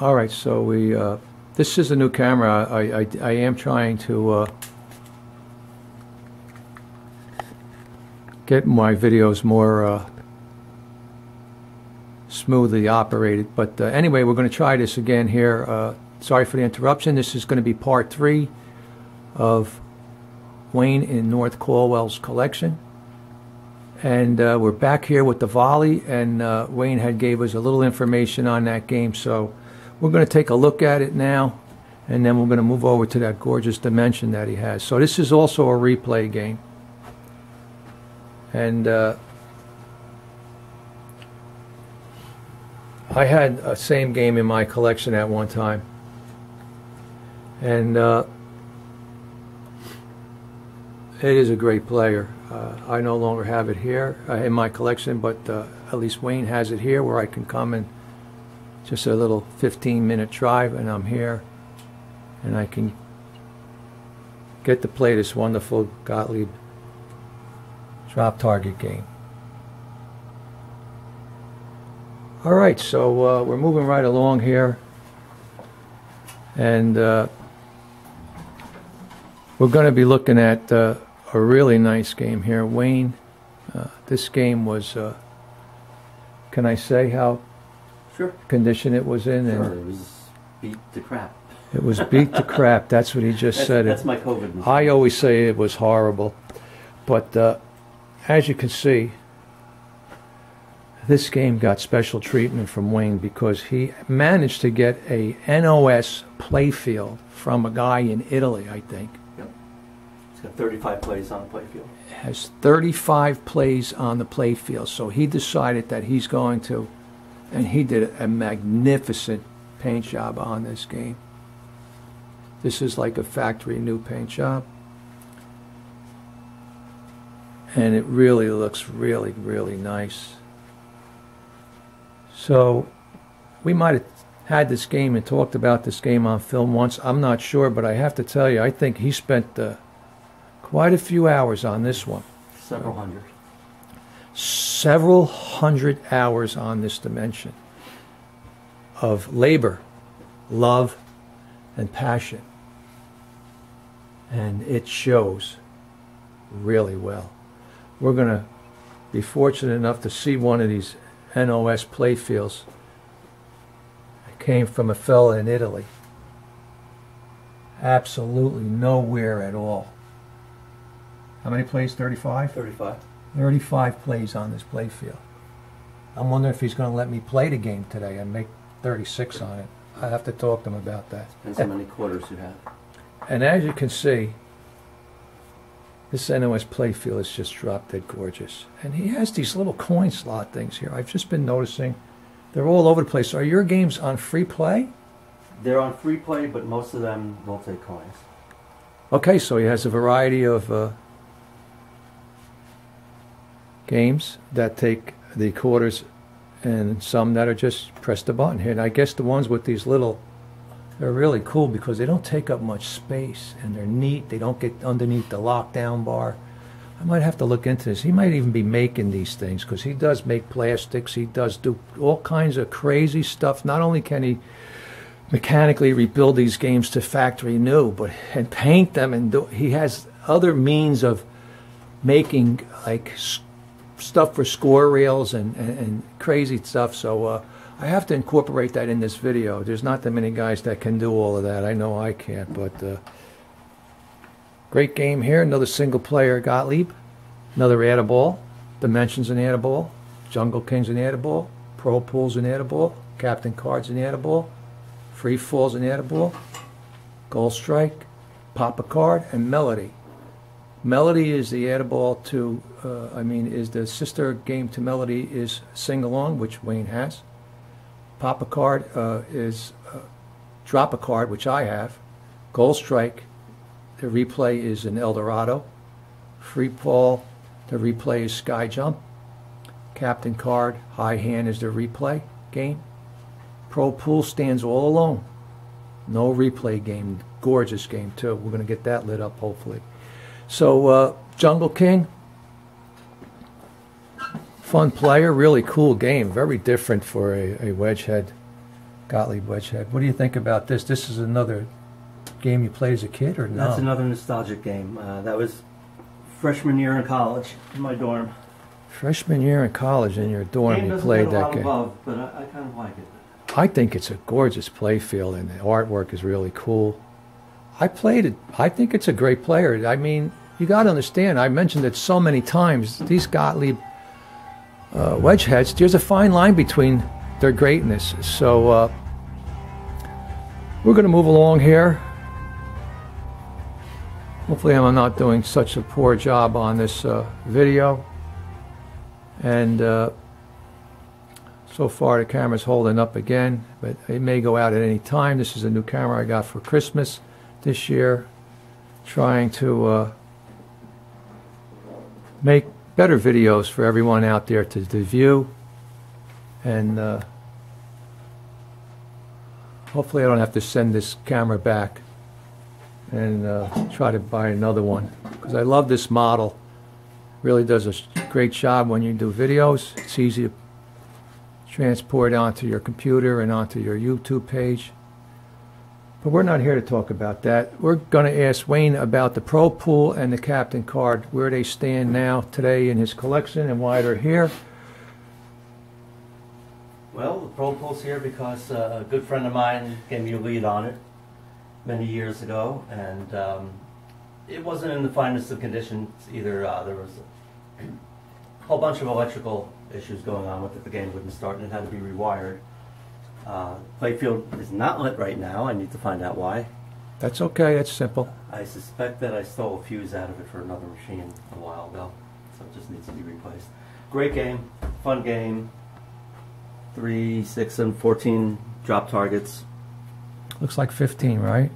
All right, so this is a new camera. I am trying to get my videos more smoothly operated. But anyway, we're going to try this again here. Sorry for the interruption. This is going to be part 3 of Wayne in North Caldwell's collection. And we're back here with the volley, and Wayne had gave us a little information on that game, so we're going to take a look at it now, and then we're going to move over to that gorgeous dimension that he has. So this is also a replay game. And I had a same game in my collection at one time. And it is a great player. I no longer have it here in my collection, but at least Wayne has it here where I can come and just a little 15-minute drive, and I'm here, and I can get to play this wonderful Gottlieb drop target game. All right, so we're moving right along here, and we're going to be looking at a really nice game here. Wayne, this game was, can I say how Sure. condition it was in? Sure, And it was beat to crap. it was beat to crap. That's what he just said. That's my COVID mistake. I always say it was horrible. But as you can see, this game got special treatment from Wayne because he managed to get a NOS playfield from a guy in Italy, I think. Yep. It's got 35 plays on the playfield. It has 35 plays on the playfield. So he decided that he's going to, and he did a magnificent paint job on this game. This is like a factory new paint job. And it really looks really, really nice. So we might have had this game and talked about this game on film once. I'm not sure, but I have to tell you, I think he spent quite a few hours on this one. Several hundred. Several hundred hours on this dimension of labor, love, and passion. And it shows really well. We're going to be fortunate enough to see one of these NOS playfields. It came from a fella in Italy. Absolutely nowhere at all. How many plays? 35? 35. 35 plays on this playfield. I'm wondering if he's going to let me play the game today and make 36 on it. I have to talk to him about that. Depends how many quarters you have. And as you can see, this NOS playfield is just drop dead gorgeous. And he has these little coin slot things here. I've just been noticing they're all over the place. Are your games on free play? They're on free play, but most of them will take coins. Okay, so he has a variety of games that take the quarters, and some that are just press the button here. And I guess the ones with these little, they're really cool because they don't take up much space and they're neat. They don't get underneath the lockdown bar. I might have to look into this. He might even be making these things because he does make plastics. He does do all kinds of crazy stuff. Not only can he mechanically rebuild these games to factory new, but and paint them, and he has other means of making like stuff for score reels and crazy stuff. So I have to incorporate that in this video. There's not that many guys that can do all of that. I know I can't, but great game here. Another single player Gottlieb. Another add a ball. Dimensions an add a ball. Jungle King's an add a ball. Pro Pool's an add a ball. Captain Card's an add a ball. Free Fall's an add a ball. Gold Strike. Pop a Card, and Melody. Melody is the add a ball to, is the sister game to Melody is Sing Along, which Wayne has. Pop a Card is Drop a Card, which I have. Gold Strike, the replay is an El Dorado. Free Fall, the replay is Sky Jump. Captain Card, High Hand is the replay game. Pro Pool stands all alone. No replay game. Gorgeous game, too. We're going to get that lit up, hopefully. So, Jungle King, fun player, really cool game. Very different for a wedge head Gottlieb wedge head. What do you think about this? This is another game you played as a kid, or no? That's another nostalgic game. That was freshman year in college in my dorm. Freshman year in college in your dorm, you played that game. Above, but I kind of like it. I think it's a gorgeous play field, and the artwork is really cool. I played it. I think it's a great player. I mean, you got to understand, I mentioned it so many times, these Gottlieb wedge heads, there's a fine line between their greatness. So we're going to move along here. Hopefully I'm not doing such a poor job on this video. And so far the camera's holding up again, but it may go out at any time. This is a new camera I got for Christmas this year, trying to make better videos for everyone out there to view. And hopefully I don't have to send this camera back and try to buy another one, because I love this model. Really does a great job when you do videos. It's easy to transport onto your computer and onto your YouTube page. But we're not here to talk about that. We're going to ask Wayne about the Pro Pool and the Captain Card, where they stand now today in his collection and why they're here. Well, the Pro Pool's here because a good friend of mine gave me a lead on it many years ago, and it wasn't in the finest of conditions either. There was a whole bunch of electrical issues going on with it. The game wouldn't start and it had to be rewired. Playfield is not lit right now. I need to find out why. That's okay, that's simple. I suspect that I stole a fuse out of it for another machine a while ago, so it just needs to be replaced. Great game, fun game. 3, 6, and 14 drop targets. Looks like 15, right?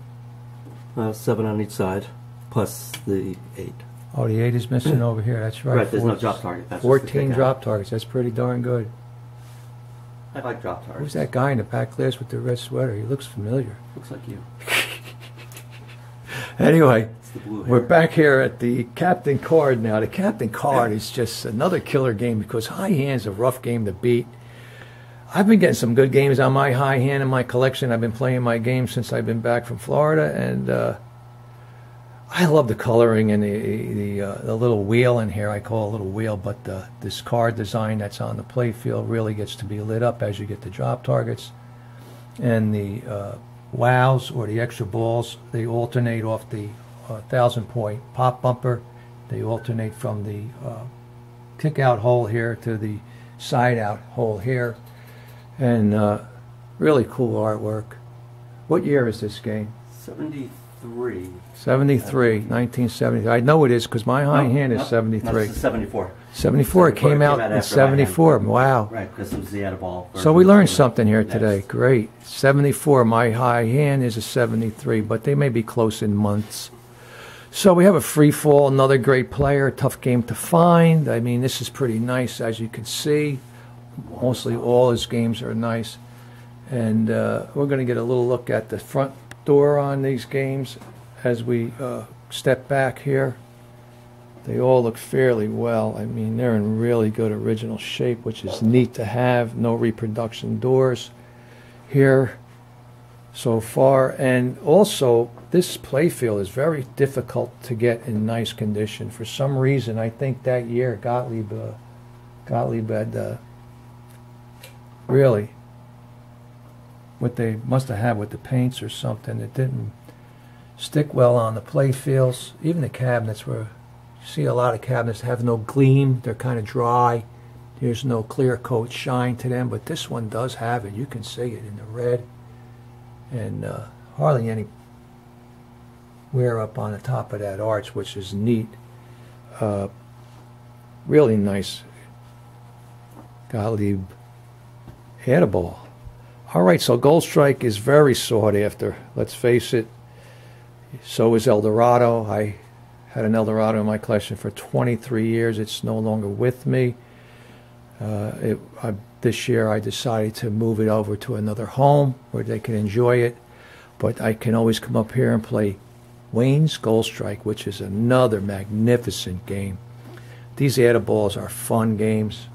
7 on each side, plus the 8. Oh, the 8 is missing over here. That's right. Right, there's no drop target. That's 14 drop targets. That's pretty darn good. I like drop targets. Who's that guy in the back glass with the red sweater? He looks familiar. Looks like you. Anyway, It's the blue hair. we're back here at the Captain Card now. The Captain Card is just another killer game because high hand's a rough game to beat. I've been getting some good games on my high hand in my collection. I've been playing my games since I've been back from Florida, and I love the coloring and the little wheel in here. I call it a little wheel, but this card design that's on the play field really gets to be lit up as you get the drop targets. And the wows, or the extra balls, they alternate off the 1,000-point pop bumper. They alternate from the kick-out hole here to the side-out hole here. And really cool artwork. What year is this game? 73. 73, 1973. I know it is because my high hand is 73. No, it's 74. 74. It came out in after my hand. 74. Wow. Right, because it was the edible. So we learned something here today. Great. 74. My high hand is a 73, but they may be close in months. So we have a free fall, another great player, tough game to find. I mean, this is pretty nice, as you can see. Mostly all his games are nice. And we're going to get a little look at the front door on these games as we step back here. They all look fairly well. I mean, they're in really good original shape, which is neat to have. No reproduction doors here so far. And also, this playfield is very difficult to get in nice condition. For some reason, I think that year Gottlieb had really what they must have had with the paints or something. It didn't stick well on the play fields. Even the cabinets were, you see a lot of cabinets have no gleam. They're kind of dry. There's no clear coat shine to them, but this one does have it. You can see it in the red, and hardly any wear up on the top of that arch, which is neat. Really nice Gottlieb edible. All right, so Gold Strike is very sought after. Let's face it. So is Eldorado. I had an Eldorado in my collection for 23 years. It's no longer with me. This year I decided to move it over to another home where they can enjoy it. But I can always come up here and play Wayne's Gold Strike, which is another magnificent game. These edibles are fun games.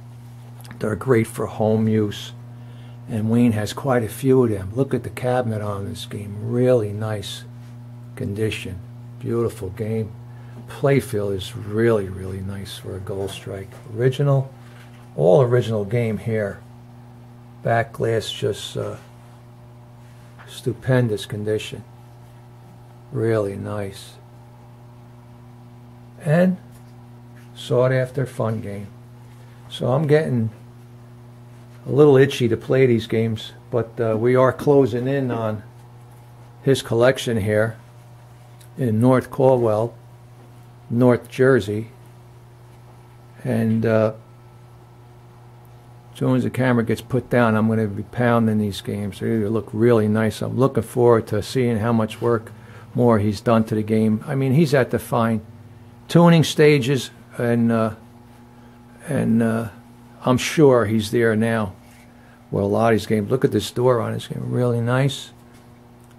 They're great for home use. And Wayne has quite a few of them. Look at the cabinet on this game. Really nice condition. Beautiful game. Playfield is really, really nice for a Gold Strike. Original, all original game here. Back glass just stupendous condition. Really nice. And sought after fun game. So I'm getting a little itchy to play these games, but we are closing in on his collection here in North Caldwell, North Jersey. And as soon as the camera gets put down, I'm going to be pounding these games. They look really nice. I'm looking forward to seeing how much work more he's done to the game. I mean, he's at the fine tuning stages, and I'm sure he's there now. Well, a lot of these games. Look at this door on this game. Really nice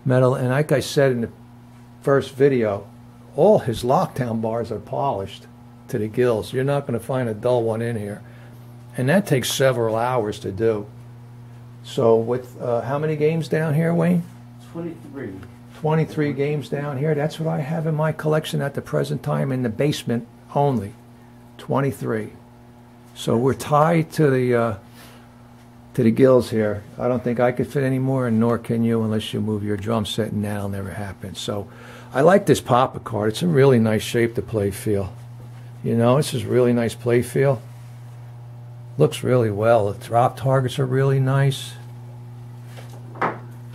metal. And like I said in the first video, all his lockdown bars are polished to the gills. You're not going to find a dull one in here. And that takes several hours to do. So with how many games down here, Wayne? 23. 23 games down here. That's what I have in my collection at the present time in the basement only. 23. So we're tied to the gills here. I don't think I could fit any more, and nor can you unless you move your drum set, and that'll never happen. So I like this Papa card. It's in really nice shape to play feel. You know, this is really nice play feel. Looks really well. The drop targets are really nice.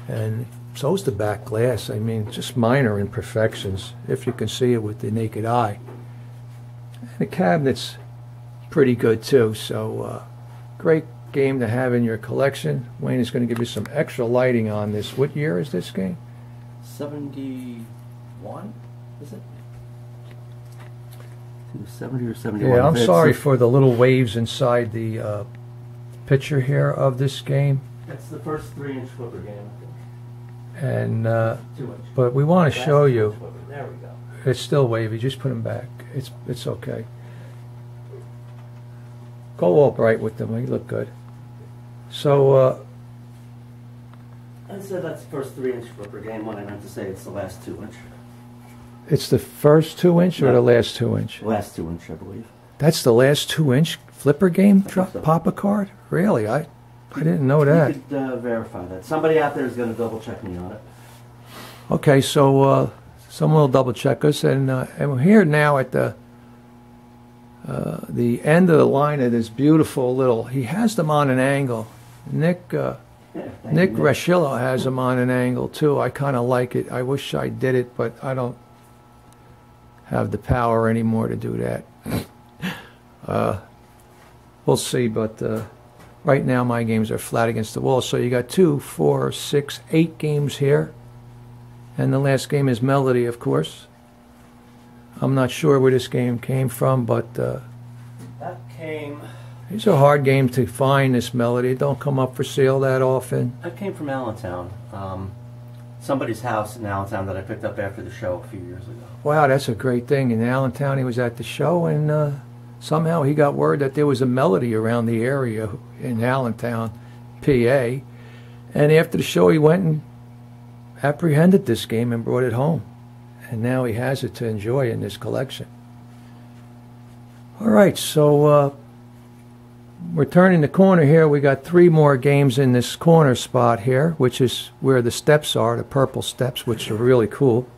And so's the back glass. I mean, just minor imperfections, if you can see it with the naked eye. And the cabinet's pretty good too, so great game to have in your collection. Wayne is going to give you some extra lighting on this. What year is this game? 71, is it? 70 or 71. Yeah, I'm sorry for the little waves inside the picture here of this game. That's the first 3-inch flipper game, I think. And 2-inch. but we want to show you. There we go. It's still wavy. Just put them back. It's okay. Go all bright with them. They look good. So I said that's the first 3-inch flipper game when I meant to say it's the last 2-inch. it's the first 2-inch or No. the last 2-inch? Last 2-inch, I believe. That's the last 2-inch flipper game think so. Papa card? Really? I didn't know that. You could verify that. Somebody out there is going to double check me on it. Okay, so someone will double check us, and we're here now at the end of the line of this beautiful little. He has them on an angle. Nick Raschillo has them on an angle too. I kind of like it. I wish I did it, but I don't have the power anymore to do that. We'll see, but right now my games are flat against the wall. So you got 2, 4, 6, 8 games here. And the last game is Melody, of course. I'm not sure where this game came from, but That came... these are hard games to find, this Melody. It don't come up for sale that often. That came from Allentown. Somebody's house in Allentown that I picked up after the show a few years ago. Wow, that's a great thing. In Allentown, he was at the show, and somehow he got word that there was a Melody around the area in Allentown, PA. And after the show, he went and apprehended this game and brought it home. And now he has it to enjoy in this collection. All right, so we're turning the corner here. We got 3 more games in this corner spot here, which is where the steps are, the purple steps, which are really cool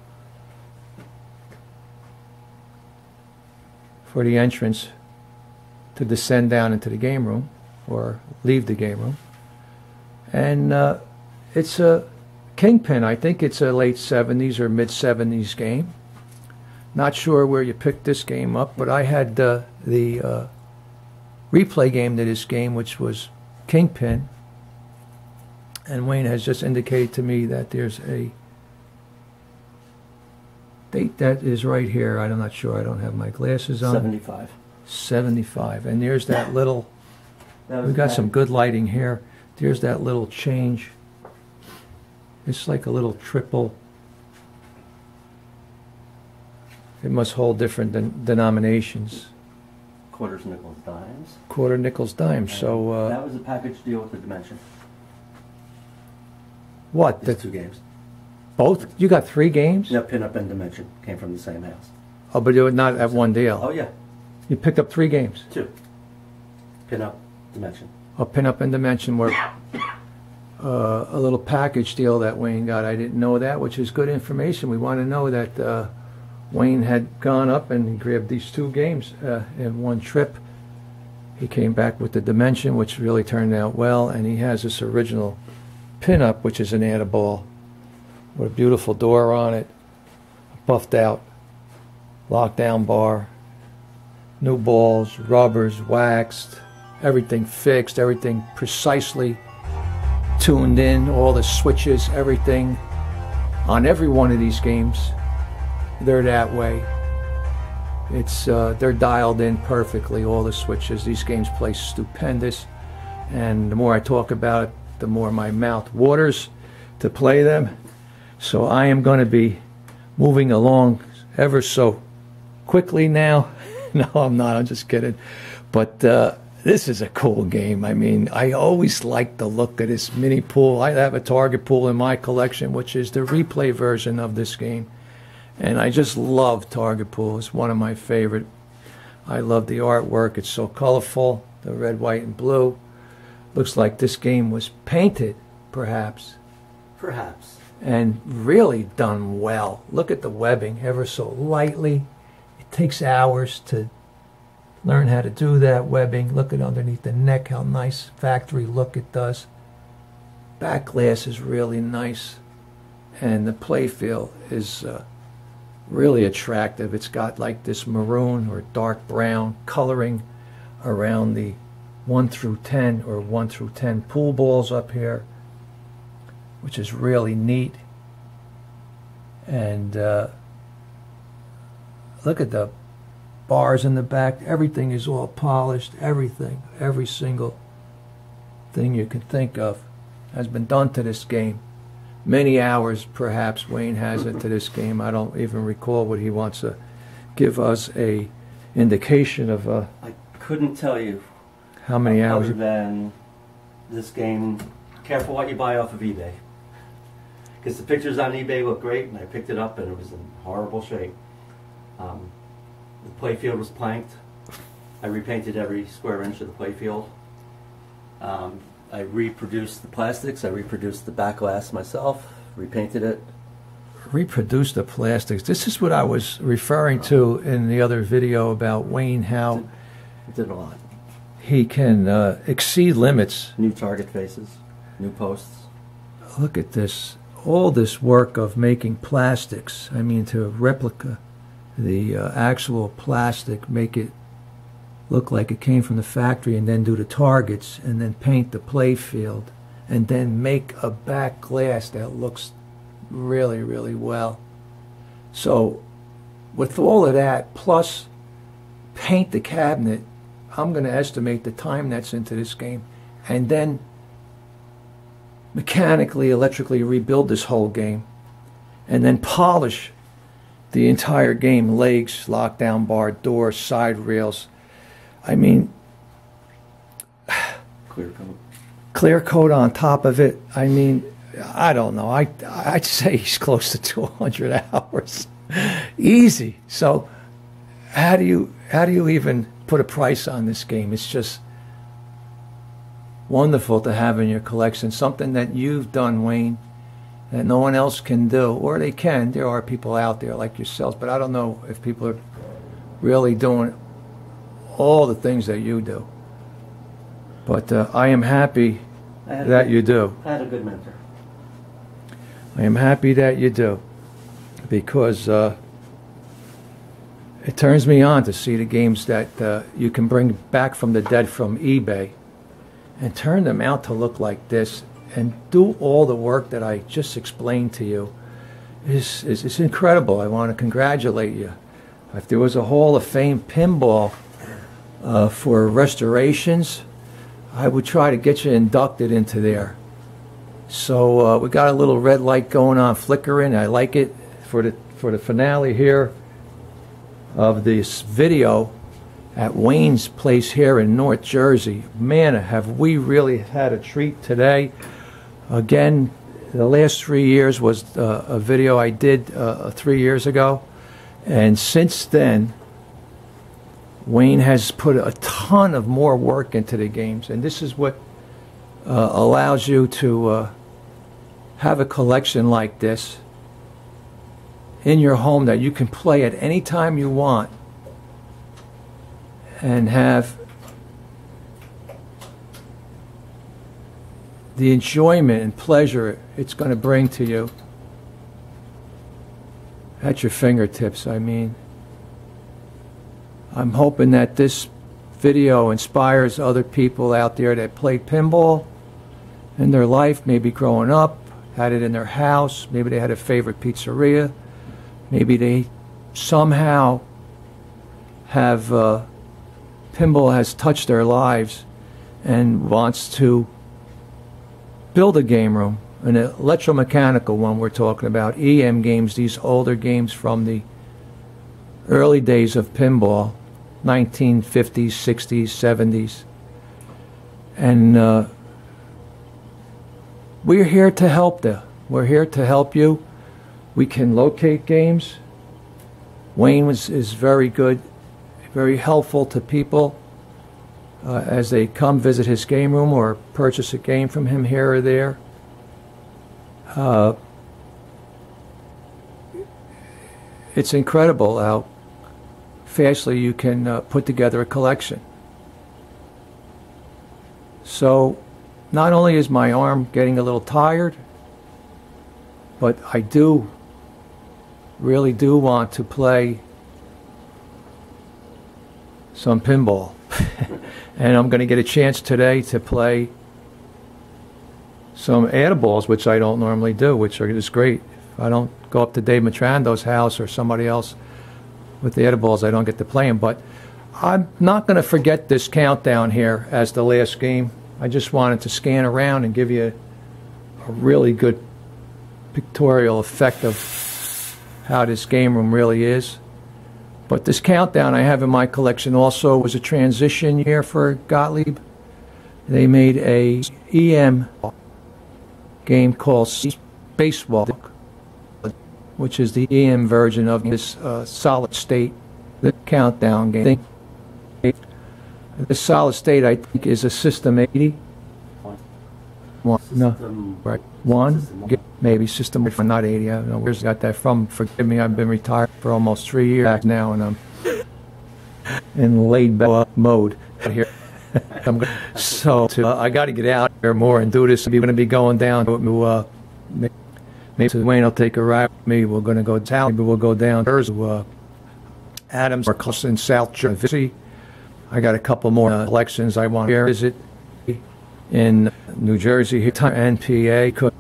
for the entrance to descend down into the game room or leave the game room. And it's a Kingpin. I think it's a late 70s or mid 70s game. Not sure where you picked this game up, but I had the replay game to this game, which was Kingpin. And Wayne has just indicated to me that there's a date that is right here. I'm not sure. I don't have my glasses on. 75. 75. And there's that little... We've got some good lighting here. There's that little change. It's like a little triple. It must hold different denominations. Quarters, nickels, dimes. Quarter, nickels, dimes. So that was a package deal with the Dimension. What? These 2 games. Both? You got 3 games? Yeah, Pin Up and Dimension came from the same house. Oh, but you were not at one deal. Oh yeah, You picked up 3 games. 2. Pin Up, Dimension. A Pin Up and Dimension were a little package deal that Wayne got. I didn't know that, which is good information. We want to know that Wayne had gone up and he grabbed these 2 games in one trip. He came back with the Dimension, which really turned out well, and he has this original Pin Up, which is an Annaball with a beautiful door on it, buffed out lockdown bar, new balls, rubbers, waxed, everything fixed, everything precisely tuned in, all the switches, everything on every one of these games. They're that way. It's they're dialed in perfectly, all the switches. These games play stupendous, and the more I talk about it, the more my mouth waters to play them. So I am going to be moving along ever so quickly now. No, I'm not. I'm just kidding. But this is a cool game. I mean, I always like the look of this mini pool. I have a target pool in my collection, which is the replay version of this game. And I just love target pool. It's one of my favorite. I love the artwork. It's so colorful, the red, white, and blue. Looks like this game was painted, perhaps. Perhaps. And really done well. Look at the webbing, ever so lightly. It takes hours to learn how to do that webbing. Look at underneath the neck, how nice factory look it does. Back glass is really nice. And the playfield is really attractive. It's got like this maroon or dark brown coloring around the 1 through 10 or 1 through 10 pool balls up here, which is really neat. And look at the bars in the back. Everything is all polished. Everything, every single thing you can think of has been done to this game. Many hours, perhaps, Wayne has into this game. I don't even recall what he wants to give us a indication of. I couldn't tell you how many hours. Other than this game, careful what you buy off of eBay. Because the pictures on eBay look great, and I picked it up and it was in horrible shape. The playfield was planked. I repainted every square inch of the playfield. I reproduced the plastics. I reproduced the back glass myself. Repainted it. Reproduce the plastics. This is what I was referring to in the other video about Wayne, how did a lot. He can exceed limits. New target faces, new posts. Look at this. All this work of making plastics. I mean, to replica the actual plastic, make it look like it came from the factory, and then do the targets, and then paint the play field, and then make a back glass that looks really, really well. So with all of that, plus paint the cabinet, I'm going to estimate the time that's into this game, and then mechanically, electrically rebuild this whole game, and then polish the entire game, legs, lockdown bar, doors, side rails. I mean, clear coat on top of it. I mean, I don't know. I'd say he's close to 200 hours, easy. So, how do you even put a price on this game? It's just wonderful to have in your collection, something that you've done, Wayne, that no one else can do, or they can. There are people out there like yourselves, but I don't know if people are really doing all the things that you do. But I am happy that you do. I had a good mentor. I am happy that you do, because it turns me on to see the games that you can bring back from the dead from eBay and turn them out to look like this and do all the work that I just explained to you. It's incredible. I want to congratulate you. If there was a Hall of Fame pinball for restorations, I would try to get you inducted into there. So we got a little red light going on, flickering. I like it for the finale here of this video at Wayne's place here in North Jersey. Man, have we really had a treat today. Again, the last 3 years was a video I did 3 years ago. And since then, Wayne has put a ton of more work into the games. And this is what allows you to have a collection like this in your home that you can play at any time you want and have the enjoyment and pleasure it's going to bring to you at your fingertips. I mean, I'm hoping that this video inspires other people out there that played pinball in their life, maybe growing up, had it in their house, maybe they had a favorite pizzeria, maybe they somehow have pinball has touched their lives and wants to build a game room, an electromechanical one we're talking about, EM games, these older games from the early days of pinball, 1950s, 60s, 70s. And we're here to help them. We're here to help you. We can locate games. Wayne is very good, very helpful to people as they come visit his game room or purchase a game from him here or there. It's incredible how fastly you can put together a collection. So not only is my arm getting a little tired, but I really do want to play some pinball. And I'm going to get a chance today to play some add-a-balls, which I don't normally do, which are just great. If I don't go up to Dave Matrando's house or somebody else with the add-a-balls, I don't get to play them. But I'm not going to forget this countdown here as the last game. I just wanted to scan around and give you a really good pictorial effect of how this game room really is. But this countdown I have in my collection also was a transition year for Gottlieb. They made a EM game called Spacewalk, which is the EM version of this solid state countdown game. This solid state, I think, is a System 80. Maybe System 1, not 80. I don't know where I got that from. Forgive me, I've been retired for almost 3 years now, and I'm in laid-back mode here. So I got to get out here more and do this. We're going to be going down to maybe Wayne will take a ride with me. We're going to go down. Maybe we'll go down to Adams or close in South Jersey. I got a couple more collections I want to visit in New Jersey here, NPA.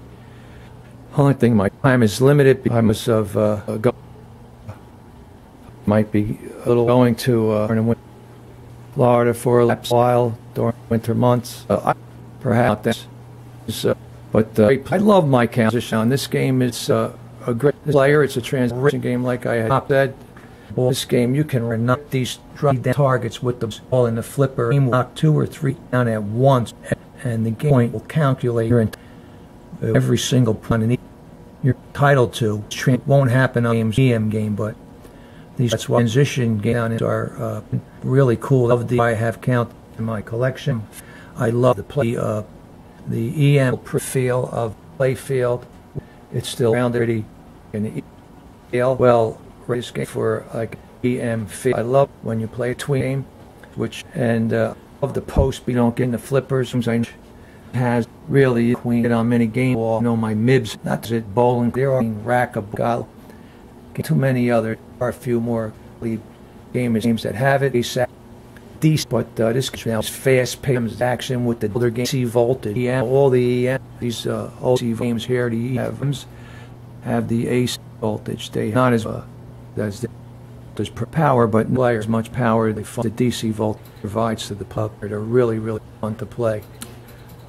Only thing, my time is limited because of might be a little going to Florida for a while during winter months. Perhaps that's. But I love my transition. This game is a great player. It's a transition game, like I had said. Well, this game you can knock these targets with the ball in the flipper. You knock 2 or 3 down at once, and the game point will calculate your every single point you're entitled to. It won't happen on the EM game, but these transition games are really cool. I have count in my collection. I love to play the EM feel of playfield. It's still rounded in the EL. Well, race game for like EM feel. I love when you play a tween game, and of the post, we don't get in the flippers. Sometimes has really queen on many games. You know, my mibs, not just bowling, there are rack of got too many other, or a few more games that have it. Decent, but this now is fast paced action with the older games. Voltage, yeah, all the these old games here, the EMs have the AC voltage. They not as there's power, but no as much power the DC volt provides to the pub. They're really, really fun to play.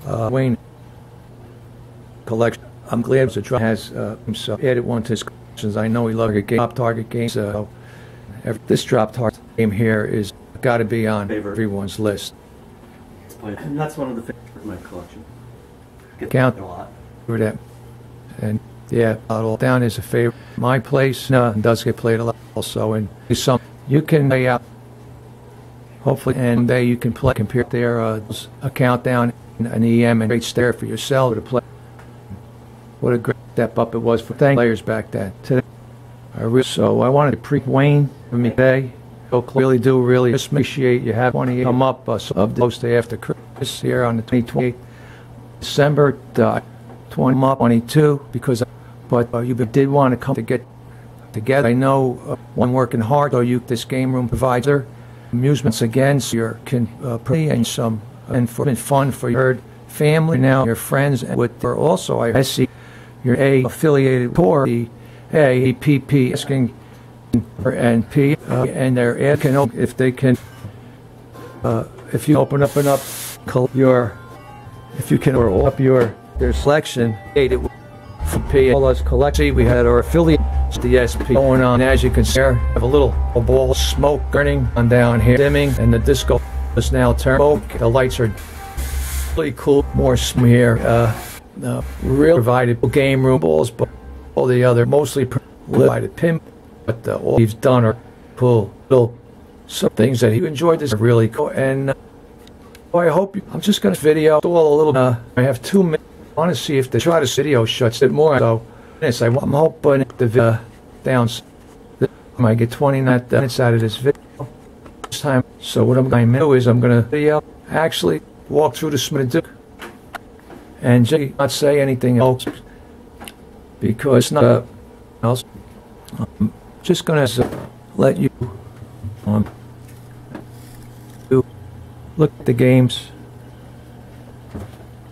Wayne collection. I'm glad the drum has himself added one to his collections. I know he loves drop target games. This drop target game here is got to be on everyone's list. And that's one of the favorites in my collection. Count for that. And yeah, all down is a favorite. My place does get played a lot also, and some you can play out. Hopefully, and you can play compare there a countdown, an EM, and great stare for yourself to play. What a great step up it was for players back then. Today, so I wanted to pre-Wayne for me today. I really do really appreciate you have 28 come up of the post day after Christmas here on the 28th December 22 because you did want to come to get together. I know one working hard, so this game room provides their amusements again, so you can play and some and for fun for your family now, your friends, and with also I see your affiliated tour, the APP asking and P and they're asking if they can if you open up your if you can or up your selection for P all us collection. We had our affiliate the SP going on, as you can see have a little ball of smoke burning on down here, dimming, and the disco is now turned. The lights are really cool, more here real provided game room balls, but all the other mostly provided pin, but all he's done are cool little some things that he enjoyed. This are really cool, and I hope I'm just going to video all a little. I have 2 minutes. I want to see if they try this video shuts it more. So I'm hoping the video down. I might get 20 minutes out of this video this time. So what I'm going to do is I'm going to video actually walk through the Smith and not say anything else because not else. I'm just going to let you look at the games,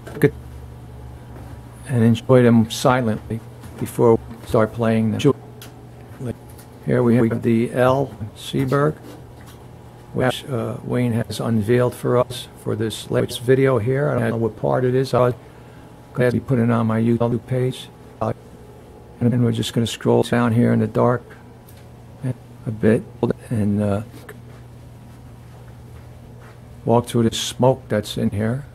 look at and enjoy them silently before we start playing them. Here we have the L. Seaberg, which Wayne has unveiled for us for this latest video here. I don't know what part it is. I'll gladly put it on my YouTube page. And then we're just going to scroll down here in the dark a bit and walk through the smoke that's in here.